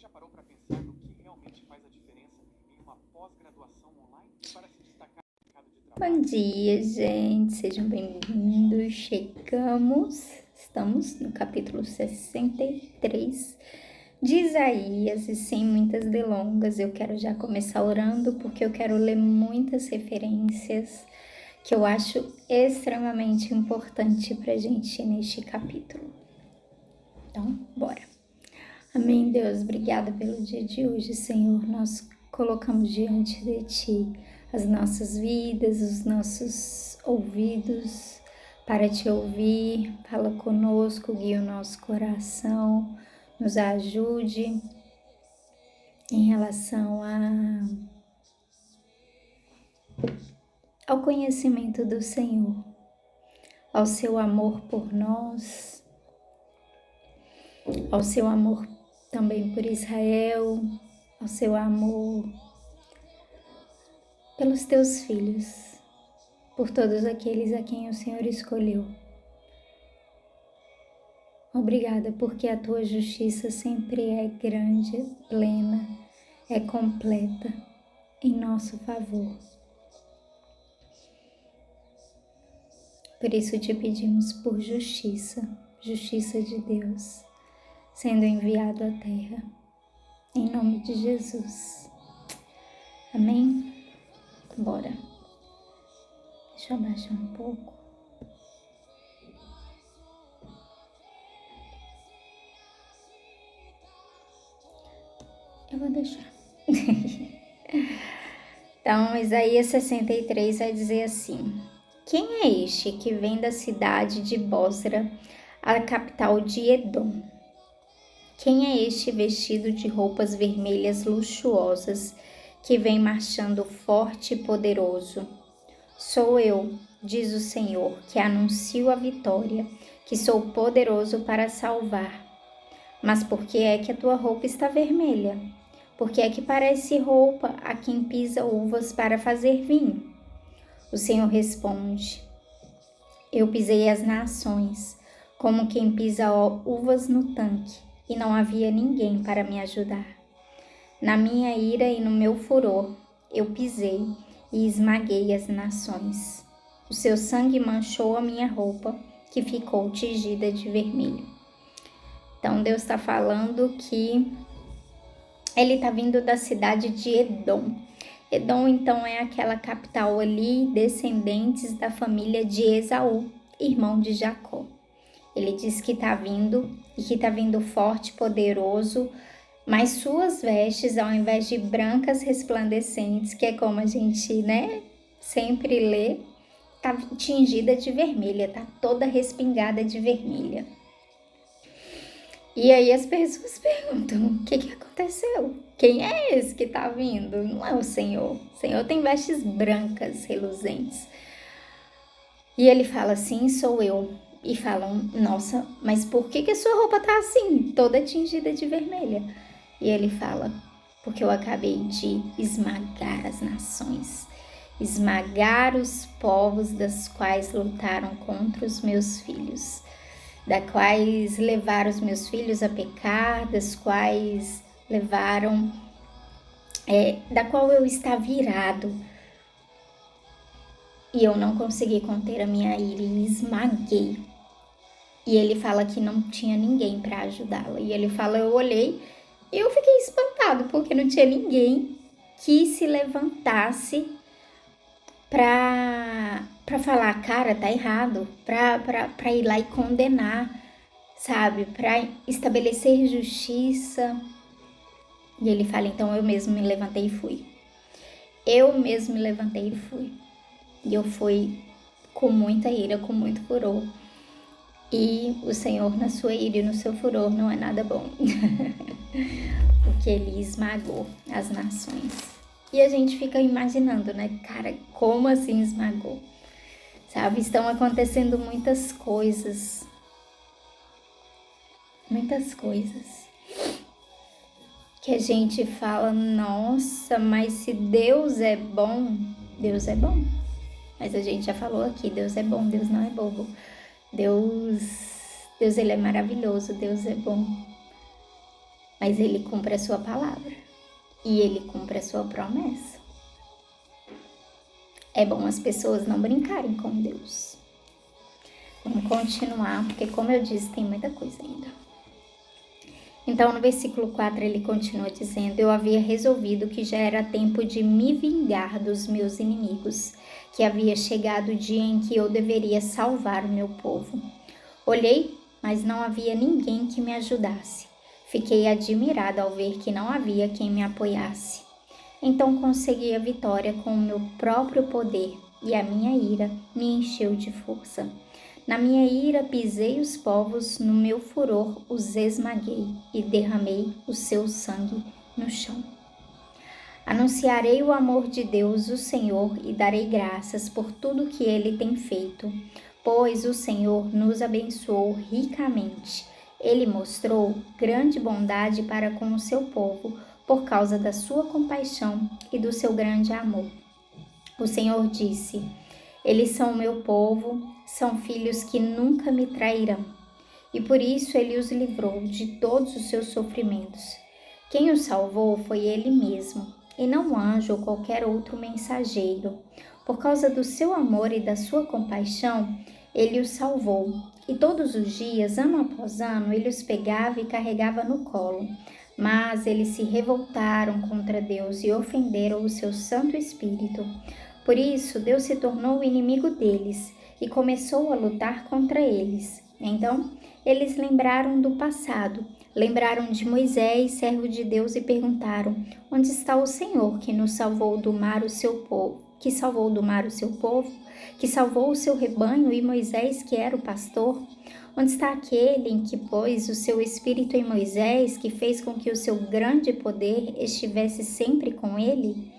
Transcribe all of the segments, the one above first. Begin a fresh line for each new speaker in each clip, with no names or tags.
já parou para pensar no que realmente faz a diferença em uma pós-graduação online para se destacar no mercado de trabalho?
Bom dia, gente, sejam bem-vindos. Estamos no capítulo 63 de Isaías, e sem muitas delongas, eu quero já começar orando, porque eu quero ler muitas referências que eu acho extremamente importante para a gente neste capítulo. Então, bora. Amém, Deus, obrigada pelo dia de hoje, Senhor. Nós colocamos diante de Ti as nossas vidas, os nossos ouvidos para Te ouvir. Fala conosco, guia o nosso coração, nos ajude em relação ao conhecimento do Senhor, ao Seu amor por nós, ao Seu amor também por Israel, ao Seu amor pelos Teus filhos, por todos aqueles a quem o Senhor escolheu. Obrigada, porque a Tua justiça sempre é grande, plena, é completa em nosso favor. Por isso te pedimos por justiça, justiça de Deus, sendo enviado à terra, em nome de Jesus. Amém? Bora. Deixa eu abaixar um pouco. Eu vou deixar. Então, Isaías 63 vai dizer assim: quem é este que vem da cidade de Bosra, a capital de Edom? Quem é este vestido de roupas vermelhas luxuosas, que vem marchando forte e poderoso? Sou eu, diz o Senhor, que anuncio a vitória, que sou poderoso para salvar. Mas por que é que a tua roupa está vermelha? Por que é que parece roupa a quem pisa uvas para fazer vinho? O Senhor responde: eu pisei as nações, como quem pisa uvas no tanque, e não havia ninguém para me ajudar. Na minha ira e no meu furor, eu pisei e esmaguei as nações. O seu sangue manchou a minha roupa, que ficou tingida de vermelho. Então Deus está falando que ele está vindo da cidade de Edom. Edom, então, é aquela capital ali, descendentes da família de Esaú, irmão de Jacó. Ele diz que está vindo, e que está vindo forte, poderoso, mas suas vestes, ao invés de brancas resplandecentes, que é como a gente, sempre lê, está tingida de vermelha, está toda respingada de vermelha. E aí as pessoas perguntam, o que aconteceu? Quem é esse que está vindo? Não é o Senhor. O Senhor tem vestes brancas, reluzentes. E ele fala assim, sou eu. E falam, nossa, mas por que a sua roupa está assim, toda tingida de vermelha? E ele fala, porque eu acabei de esmagar as nações, esmagar os povos das quais lutaram contra os meus filhos, da quais levaram os meus filhos a pecar, das quais levaram, da qual eu estava irado. E eu não consegui conter a minha ira e esmaguei. E ele fala que não tinha ninguém para ajudá-la. E ele fala, eu olhei e eu fiquei espantado, porque não tinha ninguém que se levantasse para falar, cara, tá errado, para ir lá e condenar, sabe, para estabelecer justiça. E ele fala, então eu mesmo me levantei e fui. Eu mesmo me levantei e fui. E eu fui com muita ira, com muito furor. E o Senhor, na sua ira e no seu furor, não é nada bom. Porque ele esmagou as nações. E a gente fica imaginando, né? Cara, como assim esmagou? Sabe, estão acontecendo muitas coisas. Muitas coisas. Que a gente fala, nossa, mas se Deus é bom, Deus é bom. Mas a gente já falou aqui, Deus é bom, Deus não é bobo. Deus ele é maravilhoso, Deus é bom. mas Ele cumpre a sua palavra e Ele cumpre a sua promessa. É bom as pessoas não brincarem com Deus. Vamos continuar, porque como eu disse, tem muita coisa ainda. Então, no versículo 4, ele continua dizendo: eu havia resolvido que já era tempo de me vingar dos meus inimigos, que havia chegado o dia em que eu deveria salvar o meu povo. Olhei, mas não havia ninguém que me ajudasse. Fiquei admirada ao ver que não havia quem me apoiasse. Então consegui a vitória com o meu próprio poder, e a minha ira me encheu de força. Na minha ira pisei os povos, no meu furor os esmaguei e derramei o seu sangue no chão. Anunciarei o amor de Deus, o Senhor, e darei graças por tudo que Ele tem feito, pois o Senhor nos abençoou ricamente. Ele mostrou grande bondade para com o seu povo, por causa da sua compaixão e do seu grande amor. O Senhor disse: eles são o meu povo, são filhos que nunca me trairão. E por isso ele os livrou de todos os seus sofrimentos. Quem os salvou foi ele mesmo, e não um anjo ou qualquer outro mensageiro. Por causa do seu amor e da sua compaixão, ele os salvou. E todos os dias, ano após ano, ele os pegava e carregava no colo. Mas eles se revoltaram contra Deus e ofenderam o seu Santo Espírito. Por isso, Deus se tornou o inimigo deles e começou a lutar contra eles. Então, eles lembraram do passado, lembraram de Moisés, servo de Deus, e perguntaram: onde está o Senhor que nos salvou do mar o seu povo, que salvou do mar o seu povo, que salvou o seu rebanho, e Moisés, que era o pastor? Onde está aquele em que pôs o seu espírito em Moisés, que fez com que o seu grande poder estivesse sempre com ele?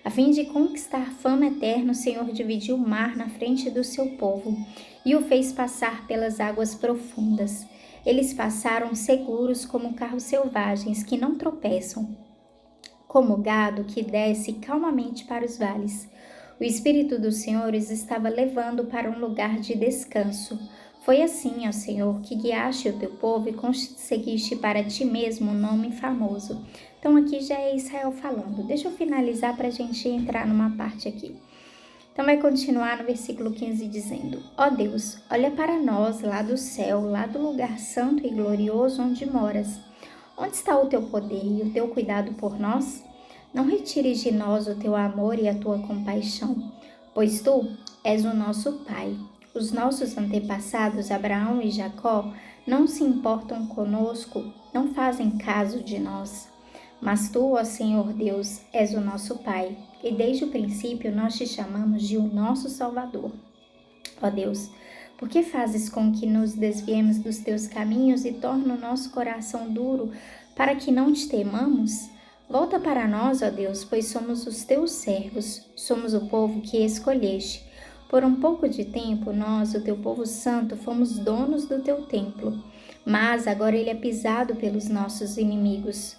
A fim de conquistar fama eterna, o Senhor dividiu o mar na frente do seu povo e o fez passar pelas águas profundas. Eles passaram seguros como carros selvagens que não tropeçam, como gado que desce calmamente para os vales. O Espírito do Senhor os estava levando para um lugar de descanso. Foi assim, ó Senhor, que guiaste o teu povo e conseguiste para ti mesmo um nome famoso. Então aqui já é Israel falando. Deixa eu finalizar para a gente entrar numa parte aqui. Então vai continuar no versículo 15 dizendo: ó Deus, olha para nós lá do céu, lá do lugar santo e glorioso onde moras. Onde está o teu poder e o teu cuidado por nós? Não retires de nós o teu amor e a tua compaixão, pois tu és o nosso Pai. Os nossos antepassados, Abraão e Jacó, não se importam conosco, não fazem caso de nós. Mas tu, ó Senhor Deus, és o nosso Pai, e desde o princípio nós te chamamos de o nosso Salvador. Ó Deus, por que fazes com que nos desviemos dos teus caminhos e torna o nosso coração duro para que não te temamos? Volta para nós, ó Deus, pois somos os teus servos, somos o povo que escolheste. Por um pouco de tempo, nós, o teu povo santo, fomos donos do teu templo, mas agora ele é pisado pelos nossos inimigos.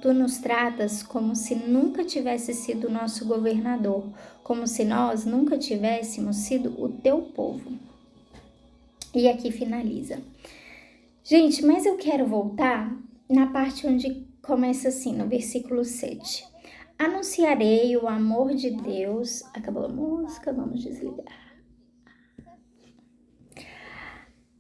Tu nos tratas como se nunca tivesse sido nosso governador, como se nós nunca tivéssemos sido o teu povo. E aqui finaliza. Gente, mas eu quero voltar na parte onde começa assim, no versículo 7. Anunciarei o amor de Deus. Acabou a música, vamos desligar.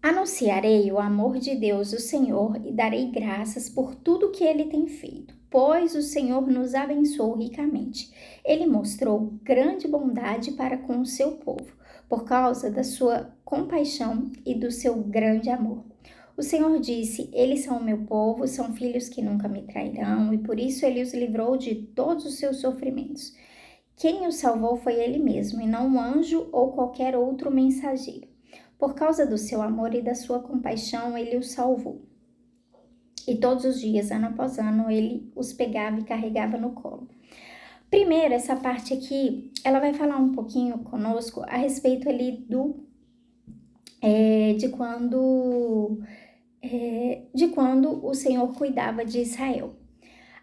Anunciarei o amor de Deus, o Senhor, e darei graças por tudo que Ele tem feito, pois o Senhor nos abençoou ricamente. Ele mostrou grande bondade para com o seu povo, por causa da sua compaixão e do seu grande amor. O Senhor disse: eles são o meu povo, são filhos que nunca me trairão, e por isso Ele os livrou de todos os seus sofrimentos. Quem os salvou foi Ele mesmo, e não um anjo ou qualquer outro mensageiro. Por causa do seu amor e da sua compaixão, Ele os salvou. E todos os dias, ano após ano, Ele os pegava e carregava no colo. Primeiro, essa parte aqui, ela vai falar um pouquinho conosco a respeito ali de quando o Senhor cuidava de Israel.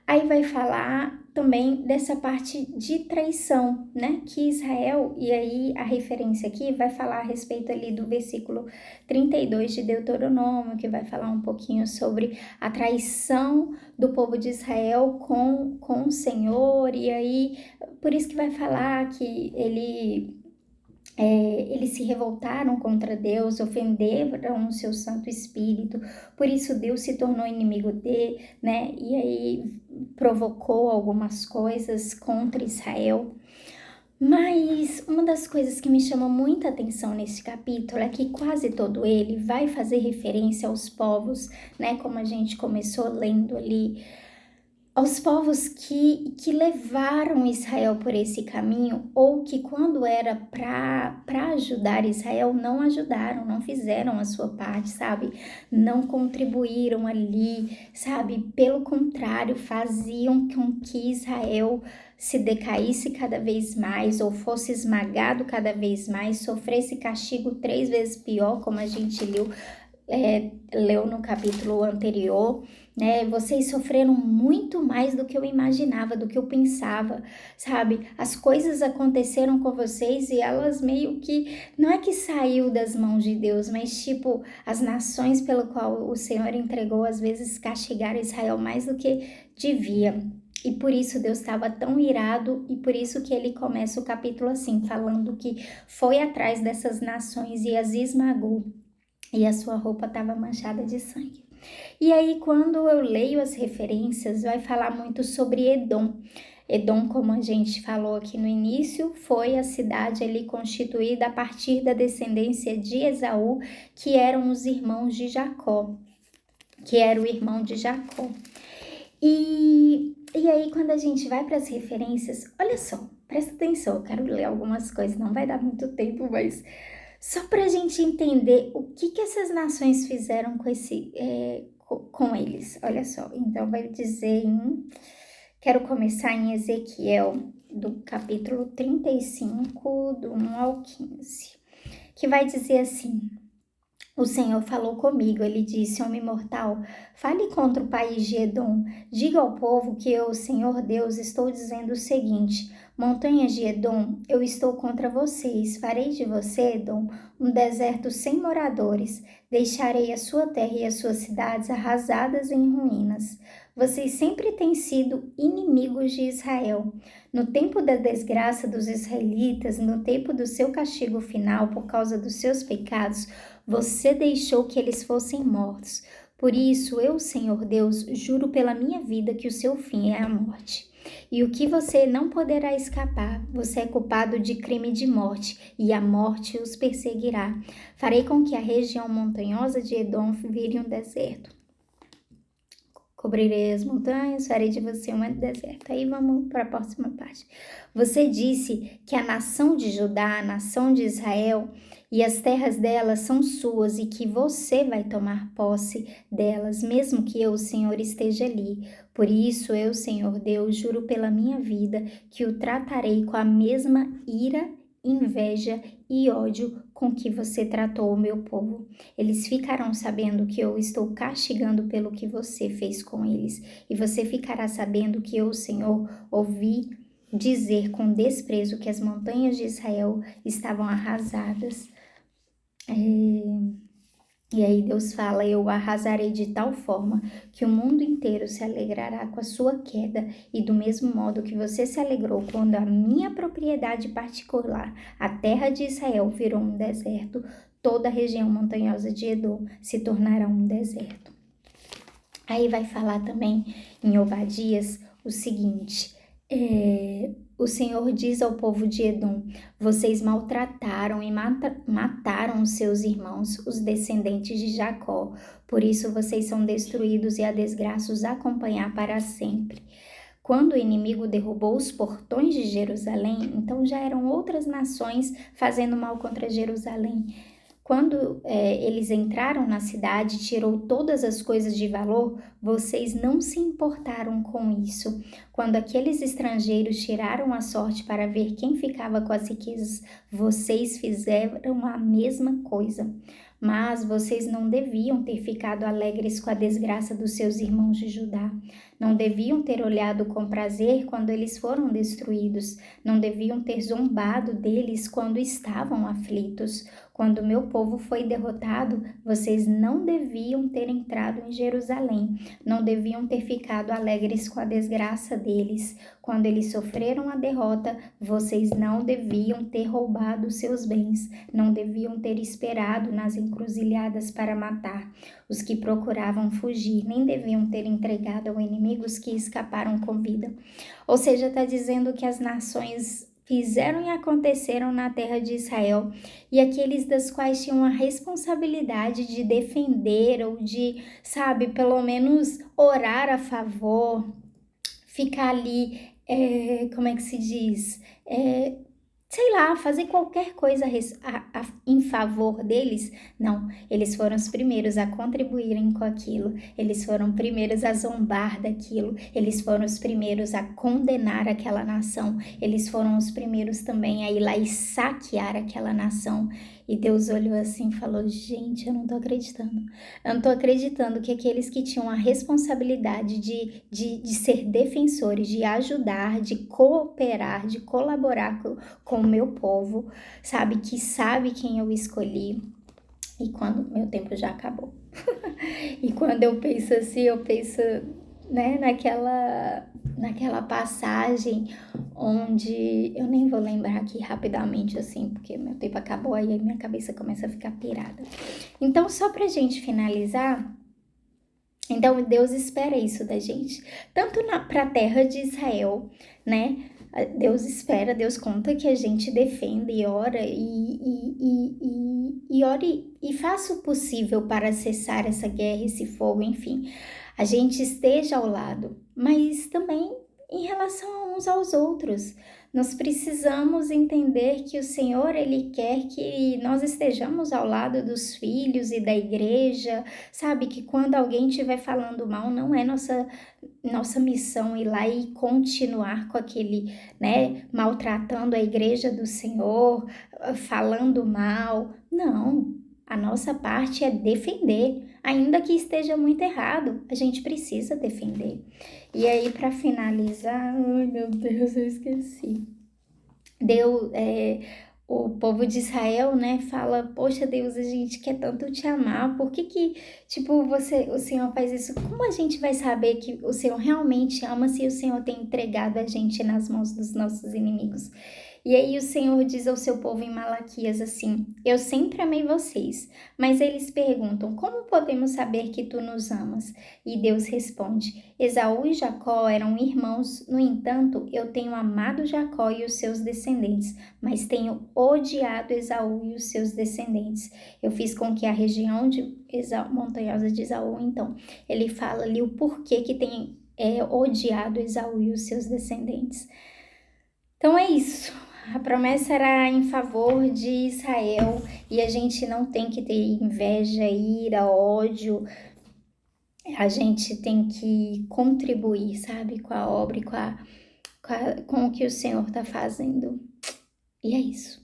Aí vai falar também dessa parte de traição, né? Que Israel, e aí a referência aqui vai falar a respeito ali do versículo 32 de Deuteronômio, que vai falar um pouquinho sobre a traição do povo de Israel com o Senhor, e aí por isso que vai falar que eles se revoltaram contra Deus, ofenderam o seu Santo Espírito, por isso Deus se tornou inimigo dele, né? E aí provocou algumas coisas contra Israel. Mas uma das coisas que me chama muita atenção nesse capítulo é que quase todo ele vai fazer referência aos povos, né? Como a gente começou lendo ali, aos povos que levaram Israel por esse caminho, ou que quando era para ajudar Israel, não ajudaram, não fizeram a sua parte, sabe? Não contribuíram ali, sabe? Pelo contrário, faziam com que Israel se decaísse cada vez mais, ou fosse esmagado cada vez mais, sofresse castigo 3 vezes pior, como a gente leu no capítulo anterior, né? Vocês sofreram muito mais do que eu imaginava, do que eu pensava, sabe? As coisas aconteceram com vocês e elas meio que, não é que saiu das mãos de Deus, mas tipo, as nações pelo qual o Senhor entregou, às vezes castigaram Israel mais do que devia. E por isso Deus estava tão irado, e por isso que ele começa o capítulo assim, falando que foi atrás dessas nações e as esmagou. E a sua roupa estava manchada de sangue. E aí, quando eu leio as referências, vai falar muito sobre Edom. Edom, como a gente falou aqui no início, foi a cidade ali constituída a partir da descendência de Esaú, que eram os irmãos de Jacó, que era o irmão de Jacó. E aí, quando a gente vai para as referências, olha só, presta atenção, eu quero ler algumas coisas, não vai dar muito tempo, mas só para a gente entender o que essas nações fizeram com eles. Olha só, então vai dizer quero começar em Ezequiel, do capítulo 35, do 1 ao 15, que vai dizer assim: o Senhor falou comigo, ele disse: homem mortal, fale contra o país de Edom. Diga ao povo que eu, Senhor Deus, estou dizendo o seguinte: montanhas de Edom, eu estou contra vocês. Farei de você, Edom, um deserto sem moradores. Deixarei a sua terra e as suas cidades arrasadas em ruínas. Vocês sempre têm sido inimigos de Israel. No tempo da desgraça dos israelitas, no tempo do seu castigo final por causa dos seus pecados, você deixou que eles fossem mortos. Por isso, eu, Senhor Deus, juro pela minha vida que o seu fim é a morte. E o que você não poderá escapar, você é culpado de crime de morte, e a morte os perseguirá. Farei com que a região montanhosa de Edom vire um deserto. Cobrirei as montanhas, farei de você um deserto. Aí vamos para a próxima parte. Você disse que a nação de Judá, a nação de Israel e as terras delas são suas e que você vai tomar posse delas, mesmo que eu, Senhor, esteja ali. Por isso, eu, Senhor Deus, juro pela minha vida que o tratarei com a mesma ira, inveja e ódio com que você tratou o meu povo. Eles ficarão sabendo que eu estou castigando pelo que você fez com eles, e você ficará sabendo que eu, Senhor, ouvi dizer com desprezo que as montanhas de Israel estavam arrasadas. E aí Deus fala: eu arrasarei de tal forma que o mundo inteiro se alegrará com a sua queda, e do mesmo modo que você se alegrou quando a minha propriedade particular, a terra de Israel, virou um deserto, toda a região montanhosa de Edom se tornará um deserto. Aí vai falar também em Obadias o seguinte: o Senhor diz ao povo de Edom: vocês maltrataram e mataram os seus irmãos, os descendentes de Jacó. Por isso vocês são destruídos e a desgraça os acompanhar para sempre. Quando o inimigo derrubou os portões de Jerusalém, então já eram outras nações fazendo mal contra Jerusalém. Quando eles entraram na cidade, tirou todas as coisas de valor, vocês não se importaram com isso. Quando aqueles estrangeiros tiraram a sorte para ver quem ficava com as riquezas, vocês fizeram a mesma coisa. Mas vocês não deviam ter ficado alegres com a desgraça dos seus irmãos de Judá. Não deviam ter olhado com prazer quando eles foram destruídos. Não deviam ter zombado deles quando estavam aflitos. Quando meu povo foi derrotado, vocês não deviam ter entrado em Jerusalém. Não deviam ter ficado alegres com a desgraça deles. Quando eles sofreram a derrota, vocês não deviam ter roubado seus bens. Não deviam ter esperado nas encruzilhadas para matar os que procuravam fugir. Nem deviam ter entregado ao inimigo os que escaparam com vida. Ou seja, está dizendo que as nações fizeram e aconteceram na terra de Israel, e aqueles das quais tinham a responsabilidade de defender ou de, sabe, pelo menos orar a favor, ficar ali, como é que se diz? Sei lá, fazer qualquer coisa em favor deles. Não, eles foram os primeiros a contribuírem com aquilo, eles foram os primeiros a zombar daquilo, eles foram os primeiros a condenar aquela nação, eles foram os primeiros também a ir lá e saquear aquela nação. E Deus olhou assim e falou: gente, eu não tô acreditando. Eu não tô acreditando que aqueles que tinham a responsabilidade de ser defensores, de ajudar, de cooperar, de colaborar com o meu povo, que sabe quem eu escolhi. E quando meu tempo já acabou. E quando eu penso assim, eu penso, né, naquela passagem onde eu nem vou lembrar aqui rapidamente assim, porque meu tempo acabou, aí minha cabeça começa a ficar pirada. Então, só pra gente finalizar, então Deus espera isso da gente, tanto pra terra de Israel, né? Deus espera, Deus conta que a gente defenda e ora e ore e faça o possível para cessar essa guerra, esse fogo, enfim. A gente esteja ao lado, mas também em relação uns aos outros. Nós precisamos entender que o Senhor, Ele quer que nós estejamos ao lado dos filhos e da igreja, sabe? Que quando alguém estiver falando mal, não é nossa missão ir lá e continuar com aquele, né? Maltratando a igreja do Senhor, falando mal. Não, a nossa parte é defender, ainda que esteja muito errado, a gente precisa defender. E aí, para finalizar, ai meu Deus, eu esqueci. O povo de Israel, né, fala: poxa Deus, a gente quer tanto te amar, por que o Senhor faz isso? Como a gente vai saber que o Senhor realmente ama se o Senhor tem entregado a gente nas mãos dos nossos inimigos? E aí o Senhor diz ao seu povo em Malaquias assim: eu sempre amei vocês, mas eles perguntam: como podemos saber que tu nos amas? E Deus responde: Esaú e Jacó eram irmãos, no entanto, eu tenho amado Jacó e os seus descendentes, mas tenho odiado Esaú e os seus descendentes. Eu fiz com que a região montanhosa de Esaú, então, ele fala ali o porquê que tem odiado Esaú e os seus descendentes. Então é isso. A promessa era em favor de Israel e a gente não tem que ter inveja, ira, ódio. A gente tem que contribuir, sabe, com a obra e com o que o Senhor está fazendo. E é isso.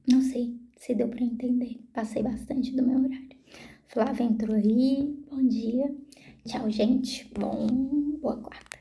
Não sei se deu para entender. Passei bastante do meu horário. Flávia entrou aí. Bom dia. Tchau, gente. Boa quarta.